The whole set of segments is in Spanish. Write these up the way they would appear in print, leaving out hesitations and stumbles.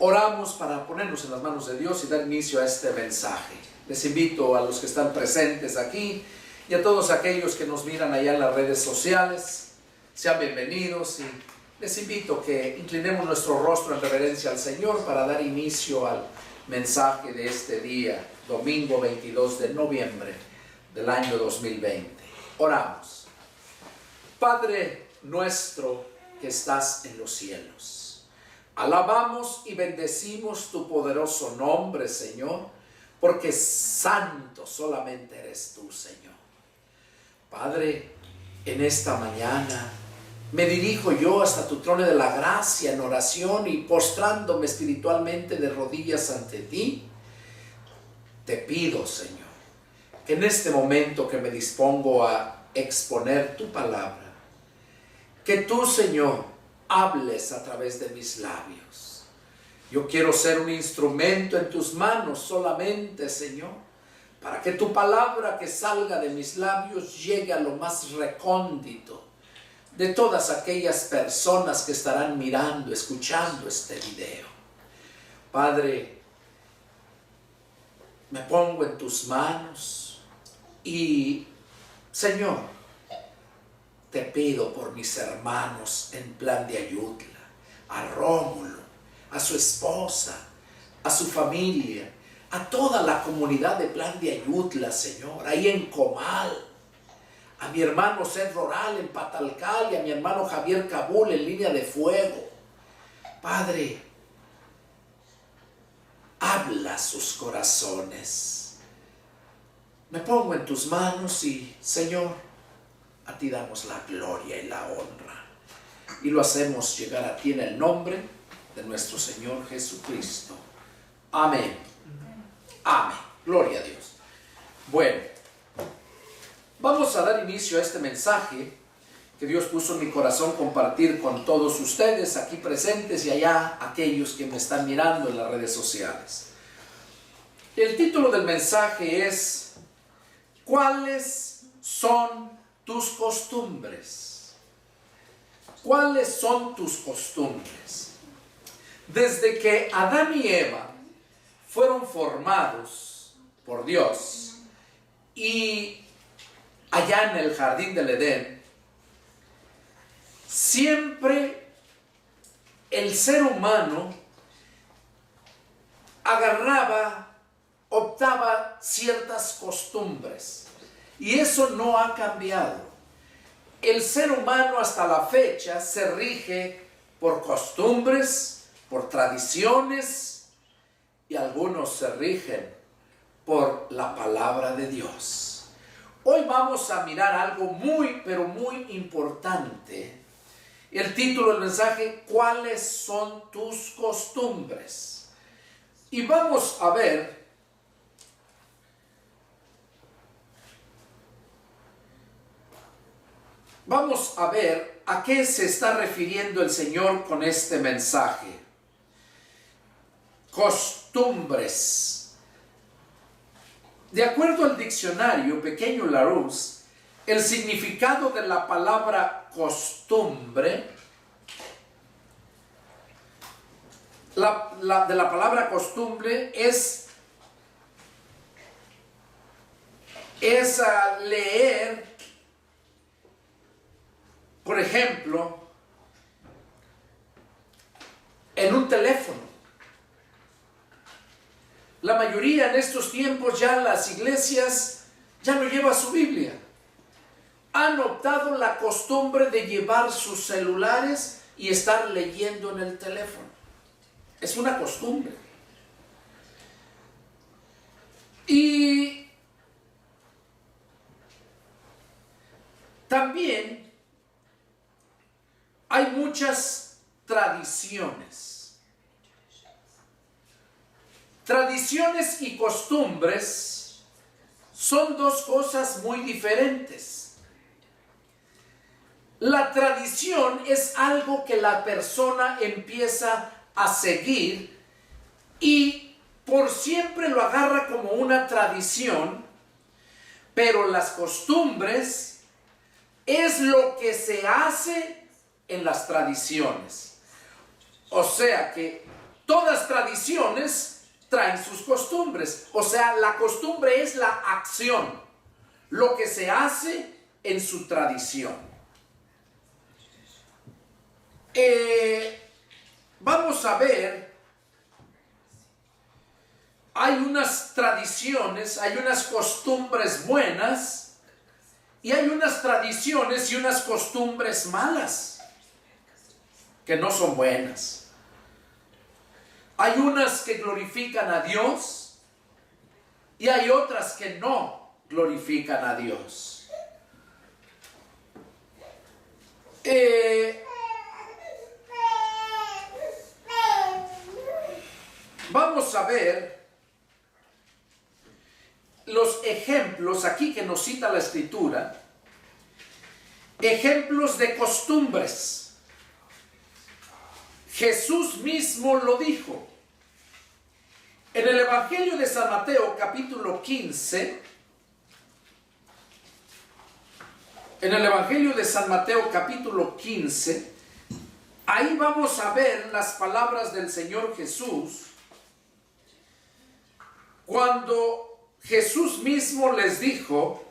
Oramos para ponernos en las manos de Dios y dar inicio a este mensaje. Les invito a los que están presentes aquí y a todos aquellos que nos miran allá en las redes sociales, sean bienvenidos, y les invito a que inclinemos nuestro rostro en reverencia al Señor para dar inicio al mensaje de este día, domingo 22 de noviembre del año 2020. Oramos. Padre nuestro que estás en los cielos, alabamos y bendecimos tu poderoso nombre, Señor, porque santo solamente eres tú, Señor. Padre, en esta mañana me dirijo yo hasta tu trono de la gracia en oración y postrándome espiritualmente de rodillas ante ti. Te pido, Señor, que en este momento que me dispongo a exponer tu palabra, que tú, Señor, hables a través de mis labios. Yo quiero ser un instrumento en tus manos solamente, Señor, para que tu palabra que salga de mis labios llegue a lo más recóndito de todas aquellas personas que estarán mirando, escuchando este video. Padre, me pongo en tus manos y, Señor, te pido por mis hermanos en Plan de Ayutla, a Rómulo, a su esposa, a su familia, a toda la comunidad de Plan de Ayutla, Señor, ahí en Comal, a mi hermano Seth Roral en Patalcal y a mi hermano Javier Cabul en Línea de Fuego. Padre, habla sus corazones. Me pongo en tus manos y, Señor, a ti damos la gloria y la honra. Y lo hacemos llegar a ti en el nombre de nuestro Señor Jesucristo. Amén. Amén. Gloria a Dios. Bueno, vamos a dar inicio a este mensaje que Dios puso en mi corazón compartir con todos ustedes aquí presentes y allá aquellos que me están mirando en las redes sociales. El título del mensaje es: ¿cuáles son tus costumbres? ¿Cuáles son tus costumbres? Desde que Adán y Eva fueron formados por Dios y allá en el jardín del Edén, siempre el ser humano optaba ciertas costumbres, y eso no ha cambiado. El ser humano hasta la fecha se rige por costumbres, por tradiciones, y algunos se rigen por la palabra de Dios. Hoy vamos a mirar algo muy, pero muy importante. El título del mensaje: ¿cuáles son tus costumbres? Y vamos a ver a qué se está refiriendo el Señor con este mensaje. Costumbres. De acuerdo al diccionario Pequeño Larousse, el significado de la palabra costumbre, de la palabra costumbre es leer, por ejemplo, en un teléfono. La mayoría en estos tiempos, ya las iglesias ya no llevan su Biblia. Han optado la costumbre de llevar sus celulares y estar leyendo en el teléfono. Es una costumbre. Y también hay muchas tradiciones. Tradiciones y costumbres son dos cosas muy diferentes. La tradición es algo que la persona empieza a seguir y por siempre lo agarra como una tradición, pero las costumbres es lo que se hace en las tradiciones. O sea que Todas tradiciones traen sus costumbres. O sea, la costumbre es la acción, lo que se hace en su tradición. Vamos a ver, hay unas tradiciones, hay unas costumbres buenas y hay unas tradiciones y unas costumbres malas que no son buenas. Hay unas que glorifican a Dios y hay otras que no glorifican a Dios. Vamos a ver los ejemplos aquí que nos cita la Escritura, ejemplos de costumbres. Jesús mismo lo dijo. En el Evangelio de San Mateo, capítulo 15, en el Evangelio de San Mateo, capítulo 15, ahí vamos a ver las palabras del Señor Jesús, cuando Jesús mismo les dijo,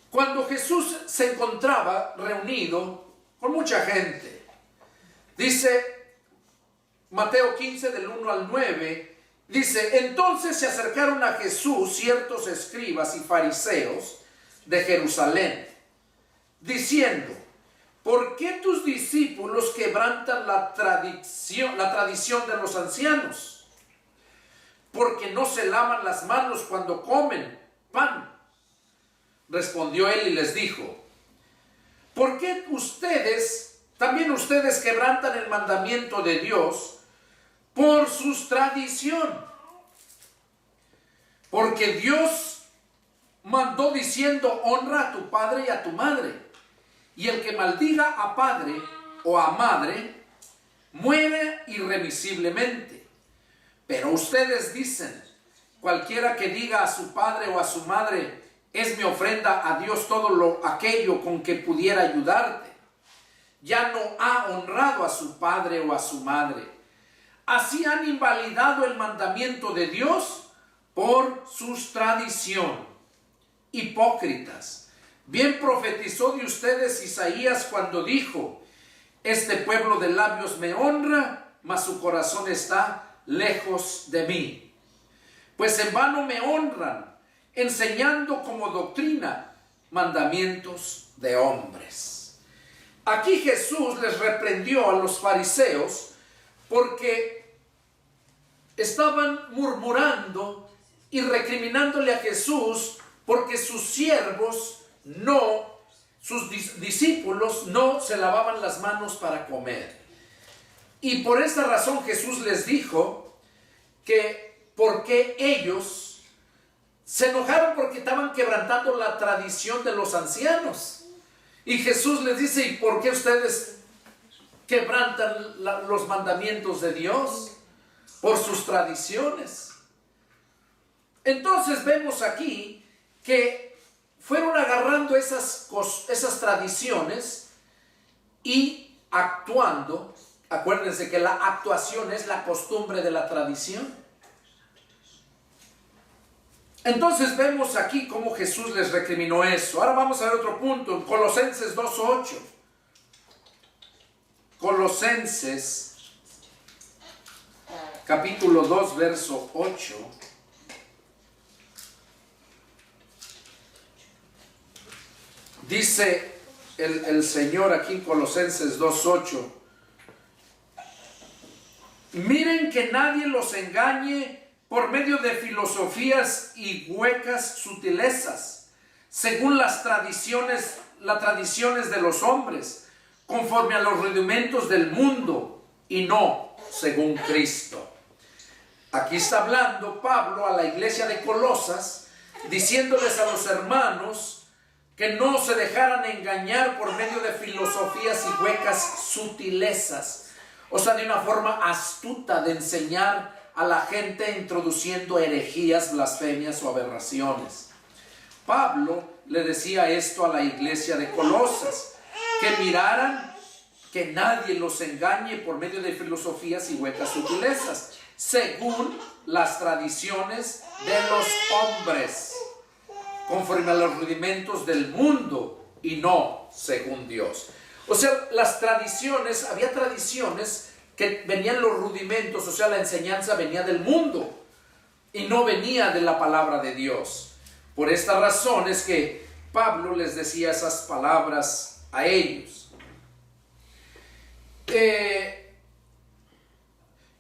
cuando Jesús se encontraba reunido con mucha gente, dice Mateo 15 del 1 al 9, dice, entonces se acercaron a Jesús ciertos escribas y fariseos de Jerusalén, diciendo, ¿por qué tus discípulos quebrantan la tradición de los ancianos? Porque no se lavan las manos cuando comen pan. Respondió él y les dijo, ¿por qué también ustedes quebrantan el mandamiento de Dios por su tradición? Porque Dios mandó diciendo, honra a tu padre y a tu madre, y el que maldiga a padre o a madre, muere irremisiblemente. Pero ustedes dicen, cualquiera que diga a su padre o a su madre, es mi ofrenda a Dios todo aquello con que pudiera ayudarte, ya no ha honrado a su padre o a su madre. Así han invalidado el mandamiento de Dios por su tradición. Hipócritas, bien profetizó de ustedes Isaías cuando dijo, este pueblo de labios me honra, mas su corazón está lejos de mí. Pues en vano me honran, enseñando como doctrina mandamientos de hombres. Aquí Jesús les reprendió a los fariseos porque estaban murmurando y recriminándole a Jesús porque sus discípulos no se lavaban las manos para comer. Y por esta razón Jesús les dijo que porque ellos se enojaron porque estaban quebrantando la tradición de los ancianos. Y Jesús les dice, ¿y por qué ustedes quebrantan los mandamientos de Dios? Por sus tradiciones. Entonces vemos aquí que fueron agarrando esas tradiciones y actuando. Acuérdense que la actuación es la costumbre de la tradición. Entonces vemos aquí cómo Jesús les recriminó eso. Ahora vamos a ver otro punto, en Colosenses 2:8. Colosenses, capítulo 2, verso 8. Dice el Señor aquí en Colosenses 2:8. Miren que nadie los engañe por medio de filosofías y huecas sutilezas, según las tradiciones de los hombres, conforme a los rudimentos del mundo, y no según Cristo. Aquí está hablando Pablo a la iglesia de Colosas, diciéndoles a los hermanos que no se dejaran engañar por medio de filosofías y huecas sutilezas, o sea, de una forma astuta de enseñar a la gente introduciendo herejías, blasfemias o aberraciones. Pablo le decía esto a la iglesia de Colosas, que miraran que nadie los engañe por medio de filosofías y huecas sutilezas, según las tradiciones de los hombres, conforme a los rudimentos del mundo y no según Dios. O sea, las tradiciones, había tradiciones que venían los rudimentos, o sea, la enseñanza venía del mundo y no venía de la palabra de Dios. Por esta razón es que Pablo les decía esas palabras a ellos.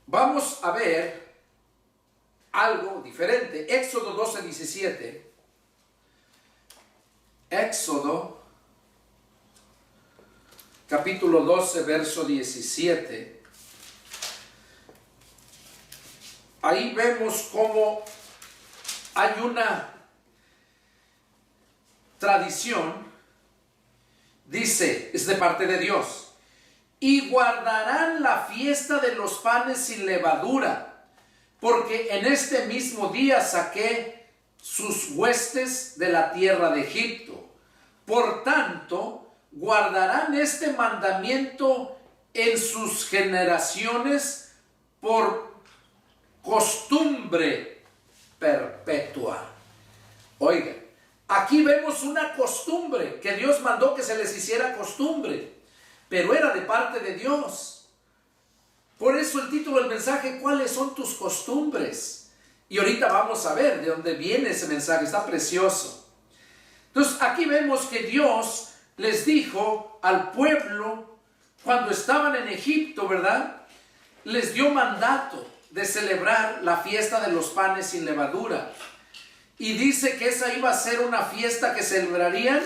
Vamos a ver algo diferente. Éxodo 12:17. Éxodo capítulo 12, verso 17. Ahí vemos cómo hay una tradición, dice, es de parte de Dios: y guardarán la fiesta de los panes sin levadura, porque en este mismo día saqué sus huestes de la tierra de Egipto. Por tanto, guardarán este mandamiento en sus generaciones por costumbre perpetua. Oigan, aquí vemos una costumbre que Dios mandó que se les hiciera costumbre, pero era de parte de Dios. Por eso el título del mensaje: ¿cuáles son tus costumbres? Y ahorita vamos a ver de dónde viene ese mensaje, está precioso. Entonces aquí vemos que Dios les dijo al pueblo cuando estaban en Egipto, ¿verdad? Les dio mandato de celebrar la fiesta de los panes sin levadura. Y dice que esa iba a ser una fiesta que celebrarían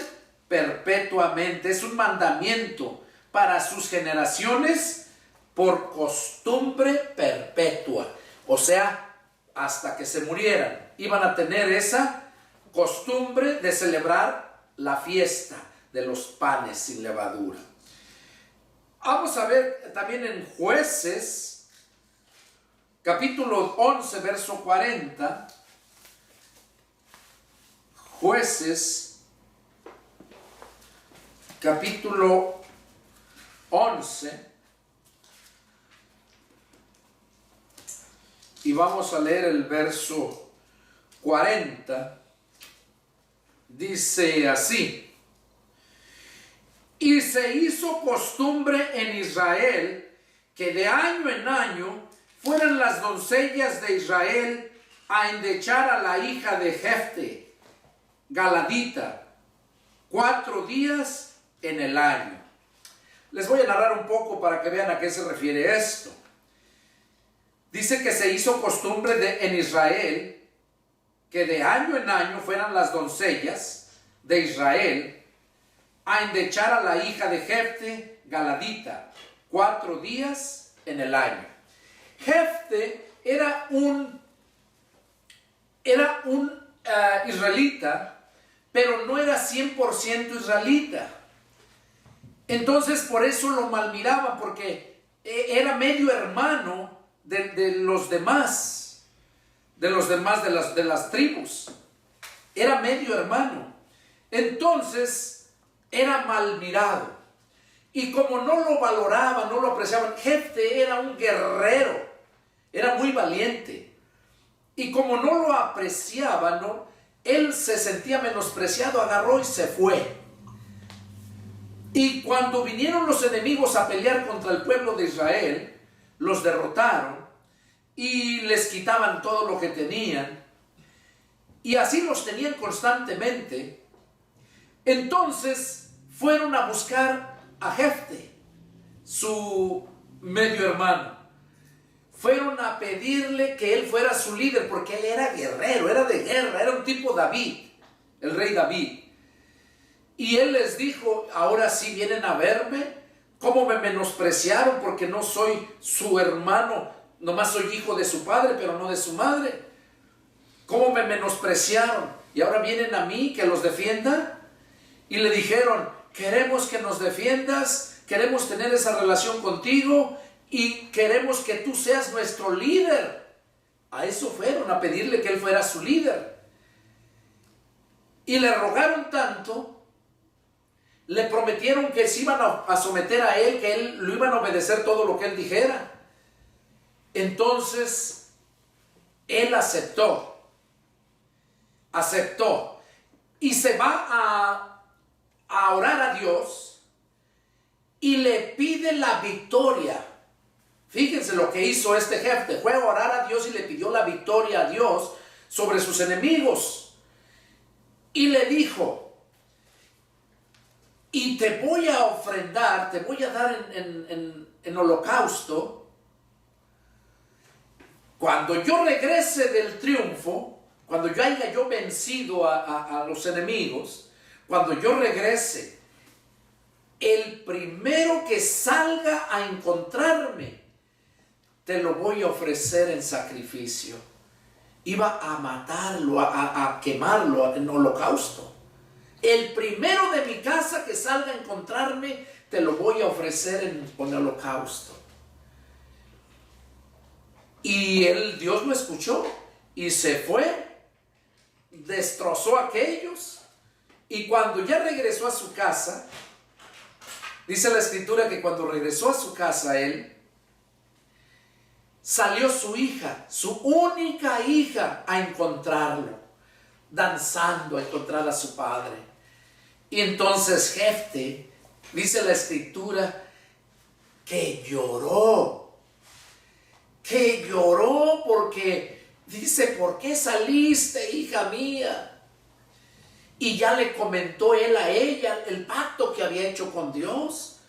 perpetuamente. Es un mandamiento para sus generaciones por costumbre perpetua. O sea, hasta que se murieran, iban a tener esa costumbre de celebrar la fiesta de los panes sin levadura. Vamos a ver también en Jueces, capítulo 11, verso 40. Jueces, capítulo 11. Y vamos a leer el verso 40. Dice así: y se hizo costumbre en Israel que de año en año fueran las doncellas de Israel a endechar a la hija de Jefte, galadita, 4 días en el año. Les voy a narrar un poco para que vean a qué se refiere esto. Dice que se hizo costumbre en Israel que de año en año fueran las doncellas de Israel a endechar a la hija de Jefte, galadita, 4 días en el año. Jefte era un israelita, pero no era 100% israelita. Entonces por eso lo malmiraban, porque era medio hermano de los demás, de las tribus. Era medio hermano. Entonces era mal mirado. Y como no lo valoraban, no lo apreciaban, Jefte era un guerrero, era muy valiente. Y como no lo apreciaban, ¿no?, él se sentía menospreciado, agarró y se fue. Y cuando vinieron los enemigos a pelear contra el pueblo de Israel, los derrotaron y les quitaban todo lo que tenían. Y así los tenían constantemente. Entonces fueron a buscar a Jefte, su medio hermano. Fueron a pedirle que él fuera su líder, porque él era guerrero, era de guerra, era un tipo David, el rey David. Y él les dijo: ahora sí vienen a verme, cómo me menospreciaron porque no soy su hermano, nomás soy hijo de su padre, pero no de su madre. Cómo me menospreciaron y ahora vienen a mí que los defienda. Y le dijeron: queremos que nos defiendas, queremos tener esa relación contigo y queremos que tú seas nuestro líder. A eso fueron, a pedirle que él fuera su líder. Y le rogaron tanto le prometieron que se iban a someter a él, que él lo iban a obedecer todo lo que él dijera. Entonces, él aceptó y se va a orar a Dios y le pide la victoria. Fíjense lo que hizo este jefe, fue a orar a Dios y le pidió la victoria a Dios sobre sus enemigos. Y le dijo: y te voy a ofrendar, te voy a dar en holocausto, cuando yo regrese del triunfo, cuando yo haya vencido a los enemigos, cuando yo regrese, el primero que salga a encontrarme, te lo voy a ofrecer en sacrificio. Iba a matarlo, a quemarlo en holocausto. El primero de mi casa que salga a encontrarme, te lo voy a ofrecer en holocausto. Y Dios lo escuchó y se fue, destrozó a aquellos. Y cuando ya regresó a su casa, dice la escritura que cuando regresó a su casa él, salió su hija, su única hija, a encontrarlo, danzando a encontrar a su padre. Y entonces Jefte, dice la escritura, que lloró porque dice: ¿por qué saliste, hija mía? Y ya le comentó él a ella el pacto que había hecho con Dios.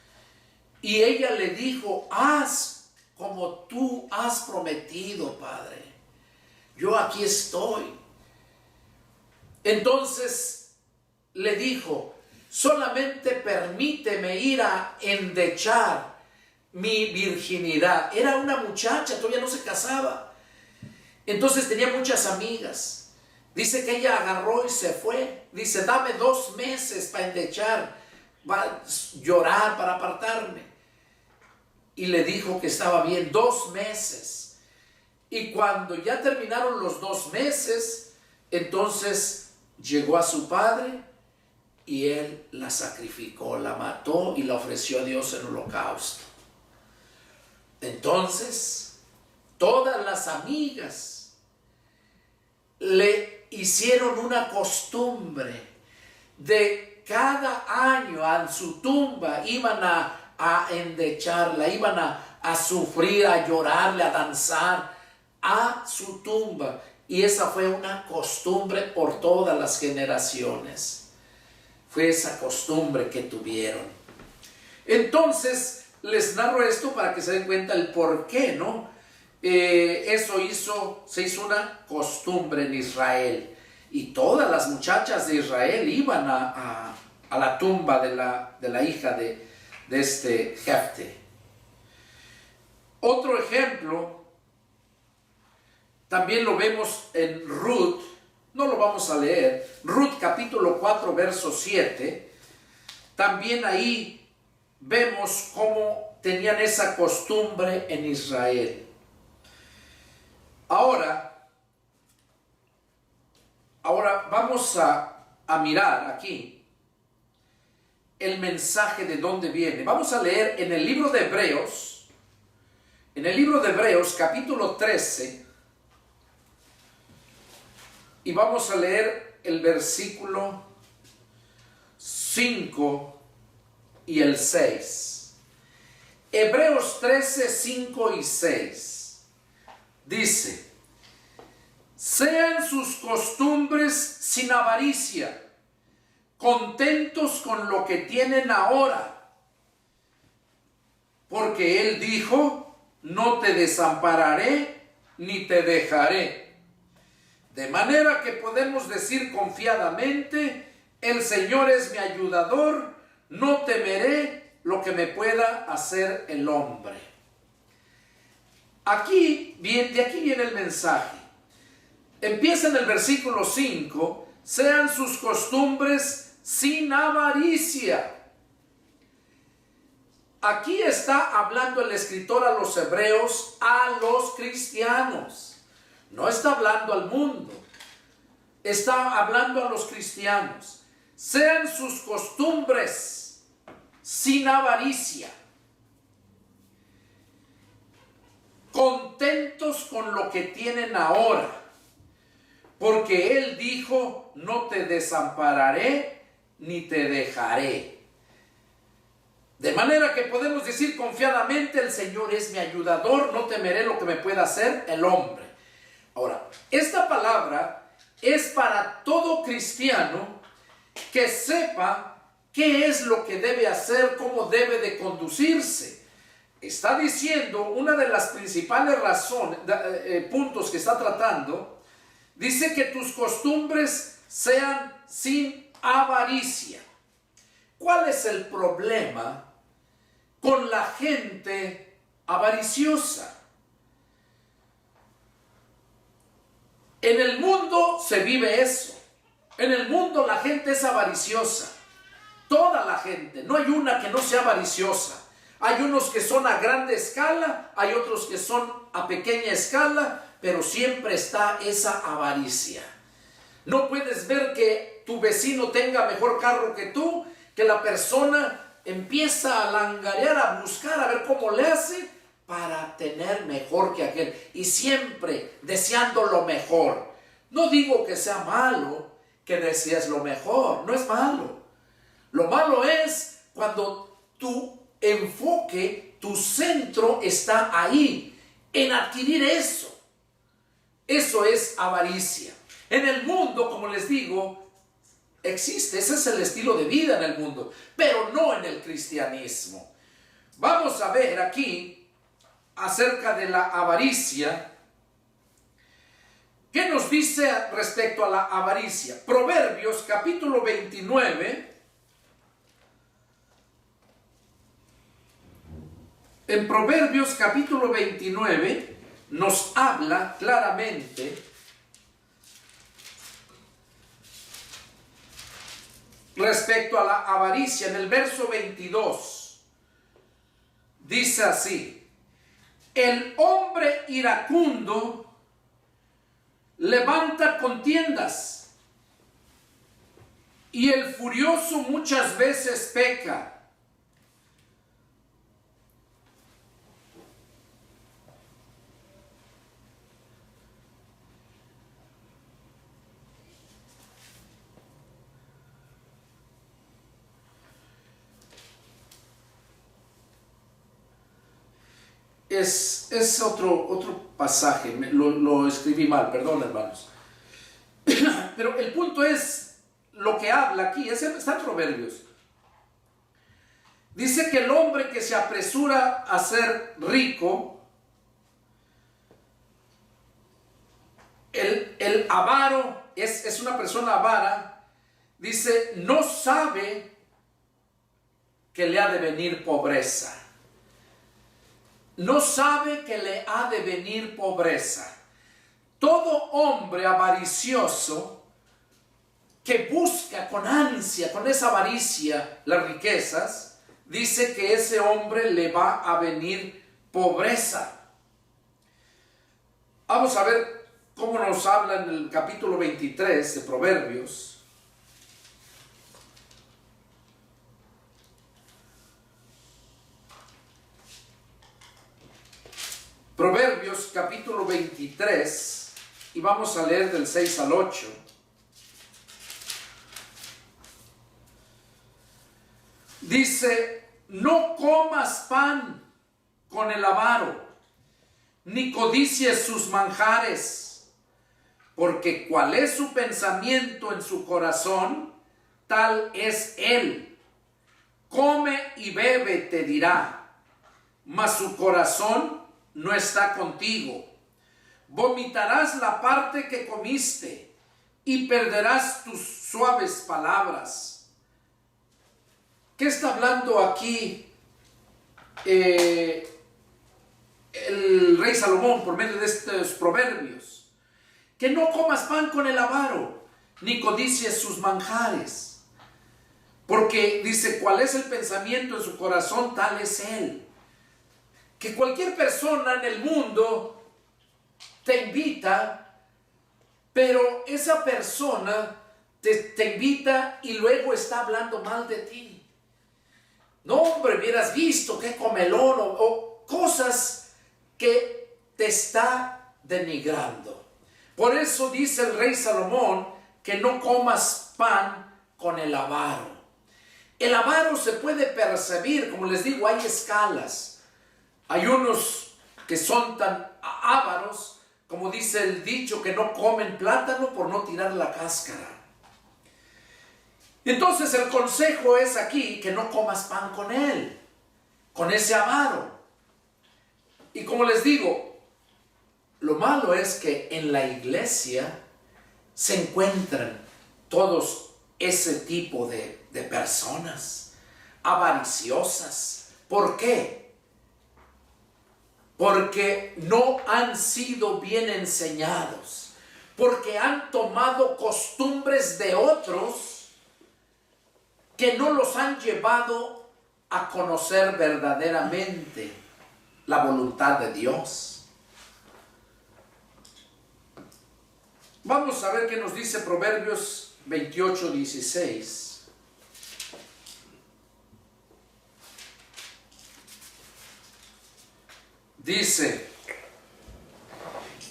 Y ella le dijo: haz como tú has prometido, padre. Yo aquí estoy. Entonces le dijo: solamente permíteme ir a endechar mi virginidad. Era una muchacha, todavía no se casaba. Entonces tenía muchas amigas. Dice que ella agarró y se fue. Dice: dame 2 meses para endechar, para llorar, para apartarme. Y le dijo que estaba bien, 2 meses. Y cuando ya terminaron los 2 meses, entonces llegó a su padre y él la sacrificó, la mató y la ofreció a Dios en holocausto. Entonces, todas las amigas le hicieron una costumbre de cada año en su tumba iban a endecharla, iban a sufrir, a llorarle, a danzar a su tumba. Y esa fue una costumbre por todas las generaciones. Fue esa costumbre que tuvieron. Entonces, les narro esto para que se den cuenta el por qué, ¿no? Se hizo una costumbre en Israel. Y todas las muchachas de Israel iban a la tumba de la hija de este Jefte. Otro ejemplo también lo vemos en Ruth. No lo vamos a leer. Ruth capítulo 4 verso 7. También ahí vemos cómo tenían esa costumbre en Israel. Ahora vamos a mirar aquí el mensaje de dónde viene. Vamos a leer en el libro de Hebreos, capítulo 13, y vamos a leer el versículo 5 y el 6. Hebreos 13, 5 y 6. Dice: sean sus costumbres sin avaricia, contentos con lo que tienen ahora. Porque Él dijo: no te desampararé ni te dejaré. De manera que podemos decir confiadamente: el Señor es mi ayudador, no temeré lo que me pueda hacer el hombre. De aquí viene el mensaje. Empieza en el versículo 5: sean sus costumbres sin avaricia. Aquí está hablando el escritor a los hebreos, a los cristianos. No está hablando al mundo, está hablando a los cristianos. Sean sus costumbres sin avaricia, contentos con lo que tienen ahora, porque Él dijo, no te desampararé ni te dejaré. De manera que podemos decir confiadamente, el Señor es mi ayudador, no temeré lo que me pueda hacer el hombre. Ahora, esta palabra es para todo cristiano que sepa qué es lo que debe hacer, cómo debe de conducirse. Está diciendo, una de las principales razones, puntos que está tratando, dice que tus costumbres sean sin avaricia. ¿Cuál es el problema con la gente avariciosa? En el mundo se vive eso. En el mundo la gente es avariciosa. Toda la gente, no hay una que no sea avariciosa. Hay unos que son a grande escala, hay otros que son a pequeña escala, pero siempre está esa avaricia. No puedes ver que tu vecino tenga mejor carro que tú, que la persona empieza a langarear, a buscar, a ver cómo le hace para tener mejor que aquel. Y siempre deseando lo mejor. No digo que sea malo que desees lo mejor, no es malo. Lo malo es cuando tu enfoque, tu centro está ahí, en adquirir eso. Eso es avaricia. En el mundo, como les digo, existe, ese es el estilo de vida en el mundo, pero no en el cristianismo. Vamos a ver aquí acerca de la avaricia. ¿Qué nos dice respecto a la avaricia? Proverbios capítulo 29. En Proverbios capítulo 29 nos habla claramente respecto a la avaricia. En el verso 22 dice así: el hombre iracundo levanta contiendas y el furioso muchas veces peca. Es otro pasaje, lo escribí mal, perdón hermanos. Pero el punto es, lo que habla aquí, está en Proverbios. Dice que el hombre que se apresura a ser rico, el avaro, es una persona avara, dice, no sabe que le ha de venir pobreza. No sabe que le ha de venir pobreza. Todo hombre avaricioso que busca con ansia, con esa avaricia, las riquezas, dice que ese hombre le va a venir pobreza. Vamos a ver cómo nos habla en el capítulo 23 de Proverbios. Proverbios capítulo 23, y vamos a leer del 6 al 8. Dice, no comas pan con el avaro, ni codicies sus manjares, porque cual es su pensamiento en su corazón, tal es él. Come y bebe, te dirá, mas su corazón no está contigo. Vomitarás la parte que comiste y perderás tus suaves palabras. ¿Qué está hablando aquí el rey Salomón por medio de estos proverbios? Que no comas pan con el avaro, ni codicies sus manjares. Porque dice, ¿cuál es el pensamiento en su corazón? Tal es él. Que cualquier persona en el mundo te invita, pero esa persona te invita y luego está hablando mal de ti. No, hombre, hubieras visto qué comelón, o cosas que te está denigrando. Por eso dice el rey Salomón que no comas pan con el avaro. El avaro se puede percibir, como les digo, hay escalas. Hay unos que son tan ávaros, como dice el dicho, que no comen plátano por no tirar la cáscara. Entonces el consejo es aquí que no comas pan con él, con ese avaro. Y como les digo, lo malo es que en la iglesia se encuentran todos ese tipo de personas avariciosas. ¿Por qué? Porque no han sido bien enseñados, porque han tomado costumbres de otros que no los han llevado a conocer verdaderamente la voluntad de Dios. Vamos a ver qué nos dice Proverbios 28:16. Dice: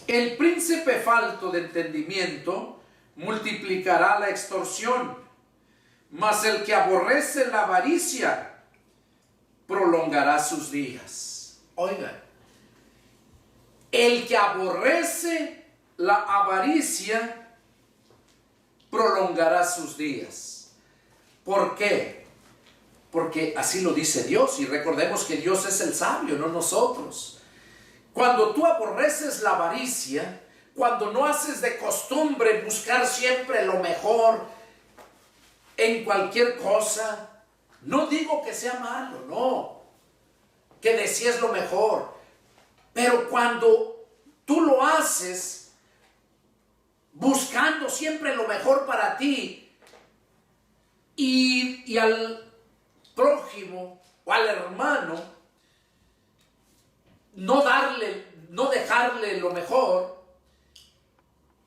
el príncipe falto de entendimiento multiplicará la extorsión, mas el que aborrece la avaricia prolongará sus días. Oigan, el que aborrece la avaricia prolongará sus días. ¿Por qué? Porque así lo dice Dios, y recordemos que Dios es el sabio, no nosotros. Cuando tú aborreces la avaricia, cuando no haces de costumbre buscar siempre lo mejor en cualquier cosa, no digo que sea malo, no, que desees lo mejor, pero cuando tú lo haces buscando siempre lo mejor para ti y al prójimo o al hermano no dejarle lo mejor,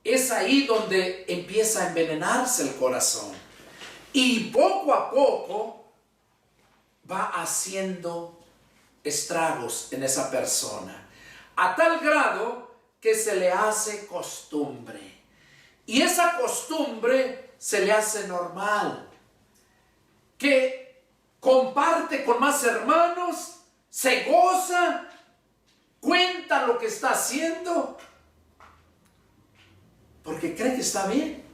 es ahí donde empieza a envenenarse el corazón. Y poco a poco va haciendo estragos en esa persona, a tal grado que se le hace costumbre. Y esa costumbre se le hace normal, que comparte con más hermanos, se goza, cuenta lo que está haciendo, porque cree que está bien.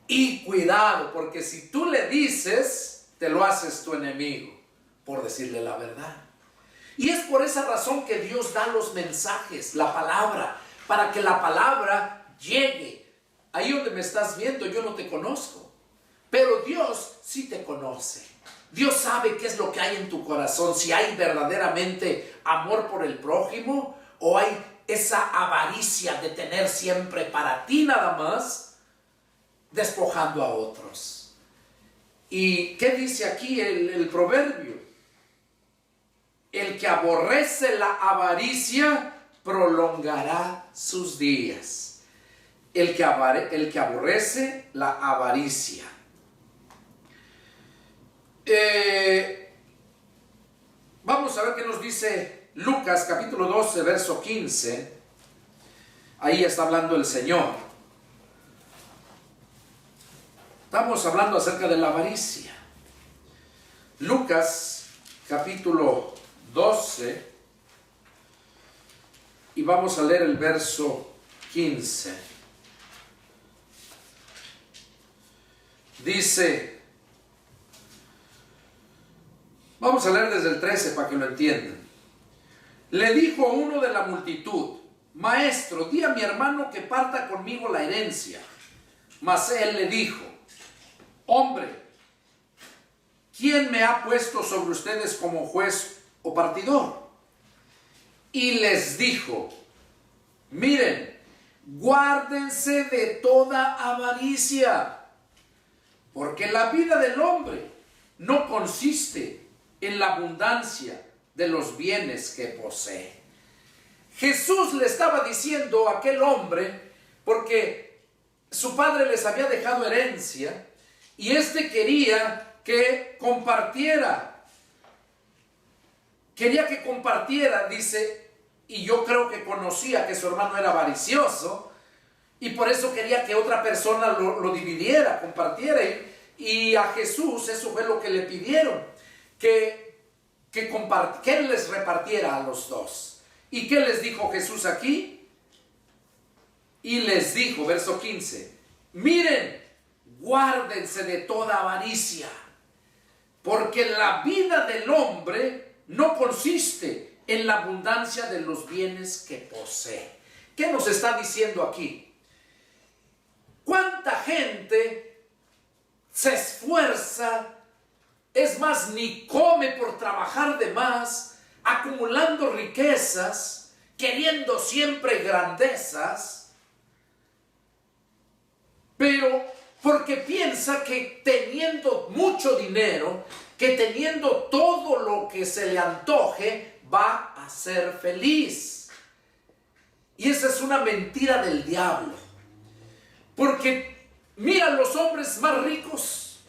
Y cuidado, porque si tú le dices, te lo haces tu enemigo, por decirle la verdad. Y es por esa razón que Dios da los mensajes, la palabra, para que la palabra llegue. Ahí donde me estás viendo, yo no te conozco, pero Dios sí te conoce. Dios sabe qué es lo que hay en tu corazón, si hay verdaderamente amor por el prójimo o hay esa avaricia de tener siempre para ti nada más, despojando a otros. ¿Y qué dice aquí el proverbio? El que aborrece la avaricia prolongará sus días. El que aborrece la avaricia. Vamos a ver qué nos dice Lucas capítulo 12 verso 15. Ahí está hablando el Señor. Estamos hablando acerca de la avaricia. Lucas capítulo 12 y vamos a leer el verso 15. Dice, vamos a leer desde el 13 para que lo entiendan. Le dijo uno de la multitud: Maestro, di a mi hermano que parta conmigo la herencia. Mas él le dijo: Hombre, ¿quién me ha puesto sobre ustedes como juez o partidor? Y les dijo: Miren, guárdense de toda avaricia, porque la vida del hombre no consiste en la abundancia de los bienes que posee. Jesús le estaba diciendo a aquel hombre, porque su padre les había dejado herencia, y quería que compartiera. Quería que compartiera, dice, y yo creo que conocía que su hermano era avaricioso, y por eso quería que otra persona lo dividiera, compartiera. Y a Jesús eso fue lo que le pidieron, que él les repartiera a los dos. ¿Y qué les dijo Jesús aquí? Y les dijo, verso 15, miren, guárdense de toda avaricia, porque la vida del hombre no consiste en la abundancia de los bienes que posee. ¿Qué nos está diciendo aquí? ¿Cuánta gente se esfuerza? Es más, ni come por trabajar de más, acumulando riquezas, queriendo siempre grandezas, pero porque piensa que teniendo mucho dinero, que teniendo todo lo que se le antoje, va a ser feliz. Y esa es una mentira del diablo. Porque mira los hombres más ricos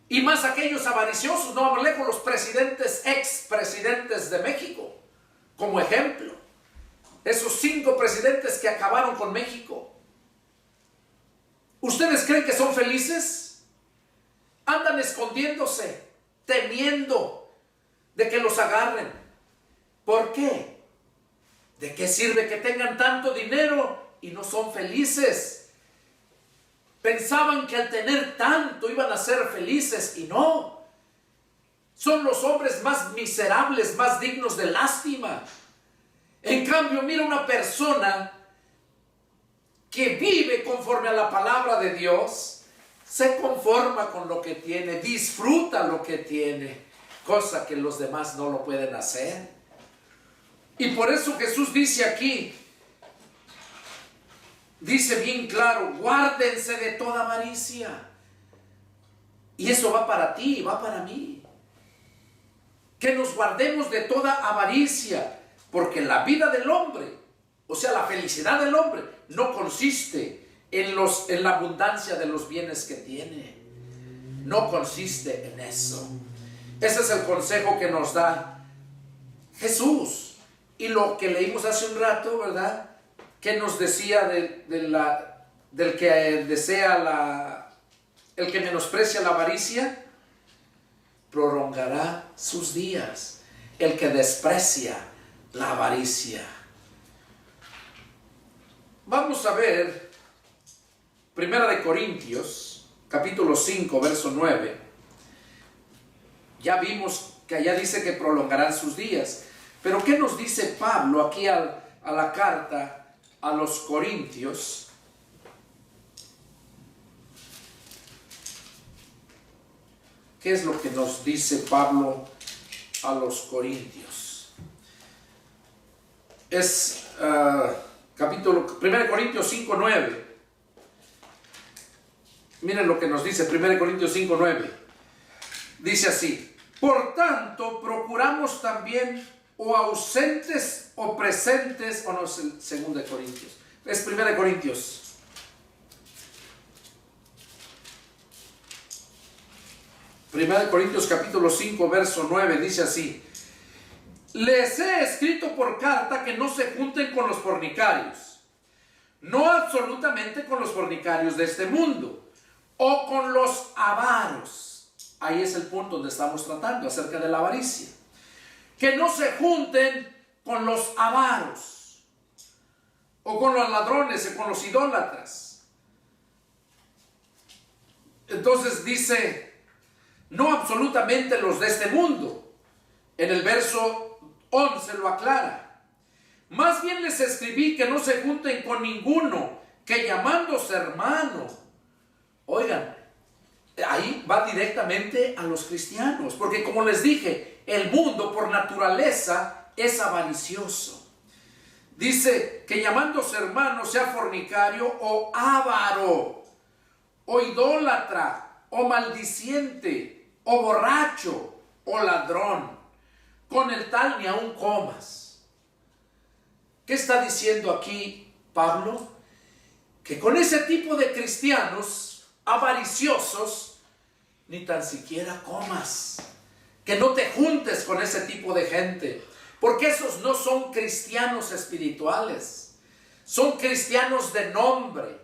y más aquellos avariciosos, no vamos lejos, los presidentes, expresidentes de México, como ejemplo. Esos 5 presidentes que acabaron con México. ¿Ustedes creen que son felices? Andan escondiéndose, temiendo de que los agarren. ¿Por qué? ¿De qué sirve que tengan tanto dinero y no son felices? Pensaban que al tener tanto iban a ser felices y no. Son los hombres más miserables, más dignos de lástima. En cambio, mira una persona que vive conforme a la palabra de Dios, se conforma con lo que tiene, disfruta lo que tiene, cosa que los demás no lo pueden hacer. Y por eso Jesús dice aquí, dice bien claro, guárdense de toda avaricia. Y eso va para ti, va para mí. Que nos guardemos de toda avaricia, porque la vida del hombre, o sea, la felicidad del hombre, no consiste en la abundancia de los bienes que tiene. No consiste en eso. Ese es el consejo que nos da Jesús. Y lo que leímos hace un rato, ¿verdad? Que nos decía del que desea el que menosprecia la avaricia, prolongará sus días. El que desprecia la avaricia. Vamos a ver Primera de Corintios, capítulo 5, verso 9. Ya vimos que allá dice que prolongarán sus días. Pero ¿qué nos dice Pablo aquí a la carta a los Corintios? ¿Qué es lo que nos dice Pablo a los Corintios? Es capítulo 1 Corintios 5, 9. Miren lo que nos dice 1 Corintios 5, 9. Dice así: por tanto, procuramos también, o ausentes o presentes, o no es el 2 Corintios, es 1 Corintios. Primera de Corintios capítulo 5, verso 9, dice así: les he escrito por carta que no se junten con los fornicarios, no absolutamente con los fornicarios de este mundo, o con los avaros. Ahí es el punto donde estamos tratando acerca de la avaricia. Que no se junten con los avaros, o con los ladrones, o con los idólatras. Entonces dice, no absolutamente los de este mundo. En el verso 11 lo aclara. Más bien les escribí que no se junten con ninguno, que llamándose hermano. Oigan, ahí va directamente a los cristianos, porque como les dije, el mundo por naturaleza es avaricioso. Dice que llamándose hermano sea fornicario o avaro, o idólatra, o maldiciente, o borracho, o ladrón. Con el tal ni aun comas. ¿Qué está diciendo aquí Pablo? Que con ese tipo de cristianos avariciosos ni tan siquiera comas. Que no te juntes con ese tipo de gente, porque esos no son cristianos espirituales, son cristianos de nombre.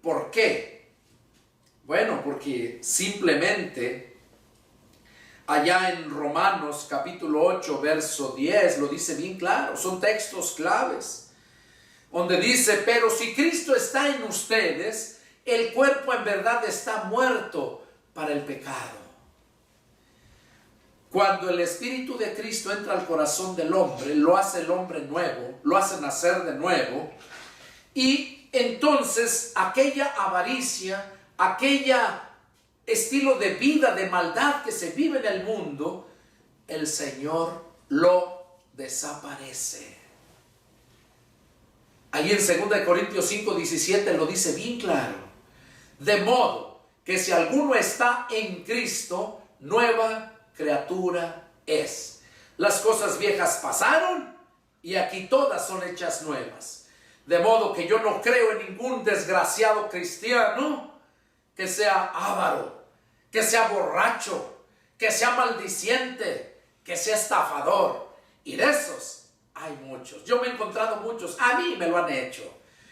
¿Por qué? Bueno, porque simplemente allá en Romanos capítulo 8, verso 10, lo dice bien claro, son textos claves, donde dice: pero si Cristo está en ustedes, el cuerpo en verdad está muerto para el pecado. Cuando el Espíritu de Cristo entra al corazón del hombre, lo hace el hombre nuevo, lo hace nacer de nuevo, y entonces aquella avaricia, aquella estilo de vida, de maldad que se vive en el mundo, el Señor lo desaparece. Ahí en 2 Corintios 5:17 lo dice bien claro: de modo que si alguno está en Cristo, nueva criatura es. Las cosas viejas pasaron y aquí todas son hechas nuevas. De modo que yo no creo en ningún desgraciado cristiano que sea avaro, que sea borracho, que sea maldiciente, que sea estafador. Y de esos hay muchos. Yo me he encontrado muchos. A mí me lo han hecho.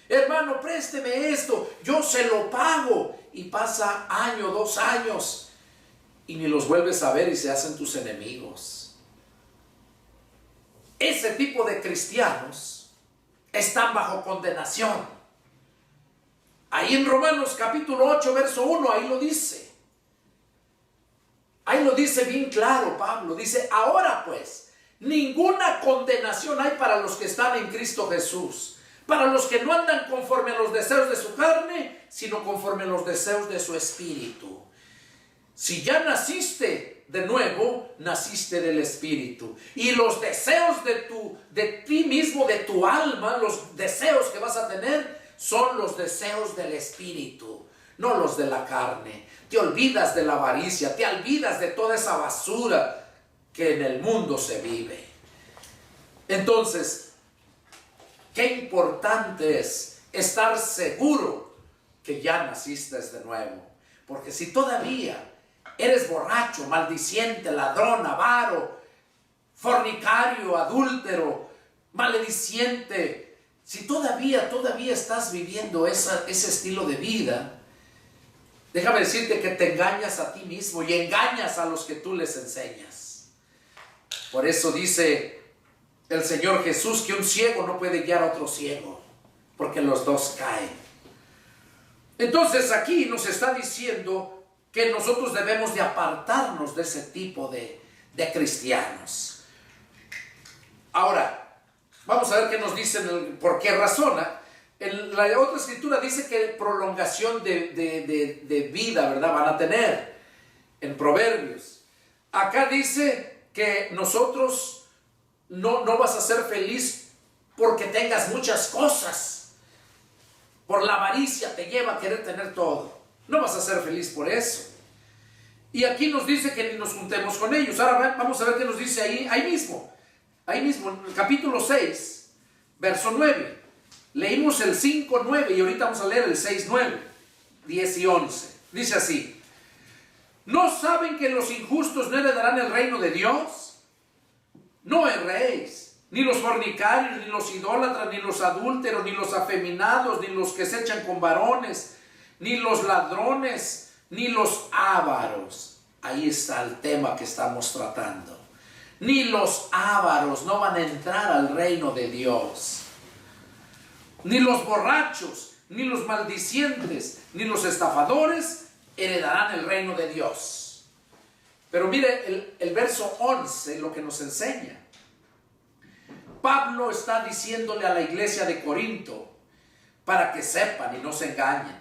Hermano, présteme esto, yo se lo pago. Y pasa año, 2 años, y ni los vuelves a ver y se hacen tus enemigos. Ese tipo de cristianos están bajo condenación. Ahí en Romanos capítulo 8, verso 1, ahí lo dice. Ahí lo dice bien claro Pablo. Dice: ahora pues, ninguna condenación hay para los que están en Cristo Jesús, para los que no andan conforme a los deseos de su carne, sino conforme a los deseos de su espíritu. Si ya naciste de nuevo, naciste del Espíritu. Y los deseos de ti mismo, de tu alma, los deseos que vas a tener, son los deseos del Espíritu, no los de la carne. Te olvidas de la avaricia, te olvidas de toda esa basura que en el mundo se vive. Entonces, qué importante es estar seguro que ya naciste de nuevo. Porque si todavía eres borracho, maldiciente, ladrón, avaro, fornicario, adúltero, malediciente, si todavía estás viviendo ese estilo de vida, déjame decirte que te engañas a ti mismo y engañas a los que tú les enseñas. Por eso dice el Señor Jesús que un ciego no puede guiar a otro ciego, porque los dos caen. Entonces aquí nos está diciendo que nosotros debemos de apartarnos de ese tipo de cristianos. Ahora, vamos a ver qué nos dicen, por qué razona. En la otra escritura dice que prolongación de vida, ¿verdad?, van a tener en Proverbios. Acá dice que nosotros no vas a ser feliz porque tengas muchas cosas. Por la avaricia te lleva a querer tener todo. No vas a ser feliz por eso. Y aquí nos dice que ni nos juntemos con ellos. Ahora vamos a ver qué nos dice ahí mismo. Ahí mismo, en el capítulo 6, verso 9. Leímos el 5, 9 y ahorita vamos a leer el 6, 9, 10 y 11. Dice así: ¿no saben que los injustos no heredarán el reino de Dios? No erréis, ni los fornicarios, ni los idólatras, ni los adúlteros, ni los afeminados, ni los que se echan con varones, ni los ladrones, ni los ávaros. Ahí está el tema que estamos tratando. Ni los ávaros no van a entrar al reino de Dios. Ni los borrachos, ni los maldicientes, ni los estafadores heredarán el reino de Dios. Pero mire el verso 11 lo que nos enseña. Pablo está diciéndole a la iglesia de Corinto para que sepan y no se engañen.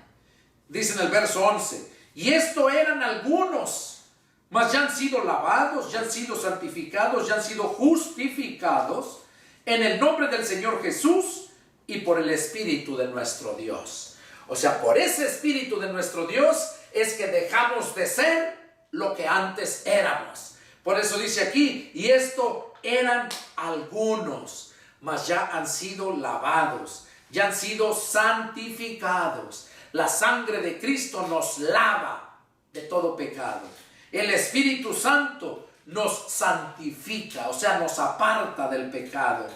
Dice en el verso 11: y esto eran algunos, mas ya han sido lavados, ya han sido santificados, ya han sido justificados en el nombre del Señor Jesús y por el Espíritu de nuestro Dios. O sea, por ese Espíritu de nuestro Dios es que dejamos de ser lo que antes éramos. Por eso dice aquí: y esto eran algunos, mas ya han sido lavados, ya han sido santificados. La sangre de Cristo nos lava de todo pecado. El Espíritu Santo nos santifica, o sea, nos aparta del pecado.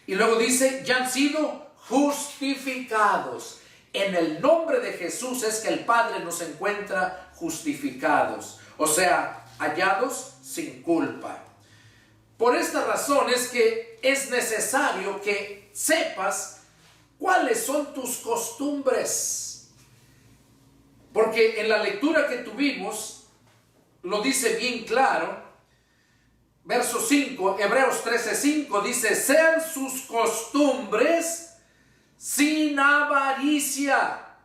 Y luego dice, ya han sido justificados. En el nombre de Jesús es que el Padre nos encuentra justificados, o sea, hallados sin culpa. Por esta razón es que es necesario que sepas cuáles son tus costumbres. Porque en la lectura que tuvimos lo dice bien claro. Verso 5, Hebreos 13:5 dice, sean sus costumbres sin avaricia,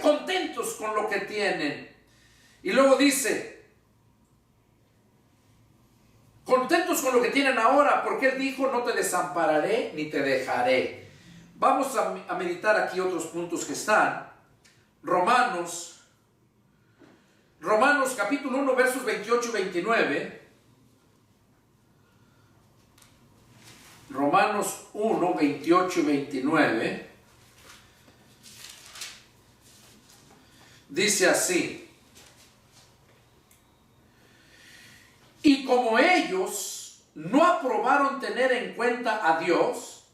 contentos con lo que tienen. Y luego dice, contentos con lo que tienen ahora, porque Él dijo, no te desampararé ni te dejaré. Vamos a meditar aquí otros puntos que están. Romanos capítulo 1, versos 28 y 29. Romanos 1, 28 y 29. Dice así. Y como ellos no aprobaron tener en cuenta a Dios,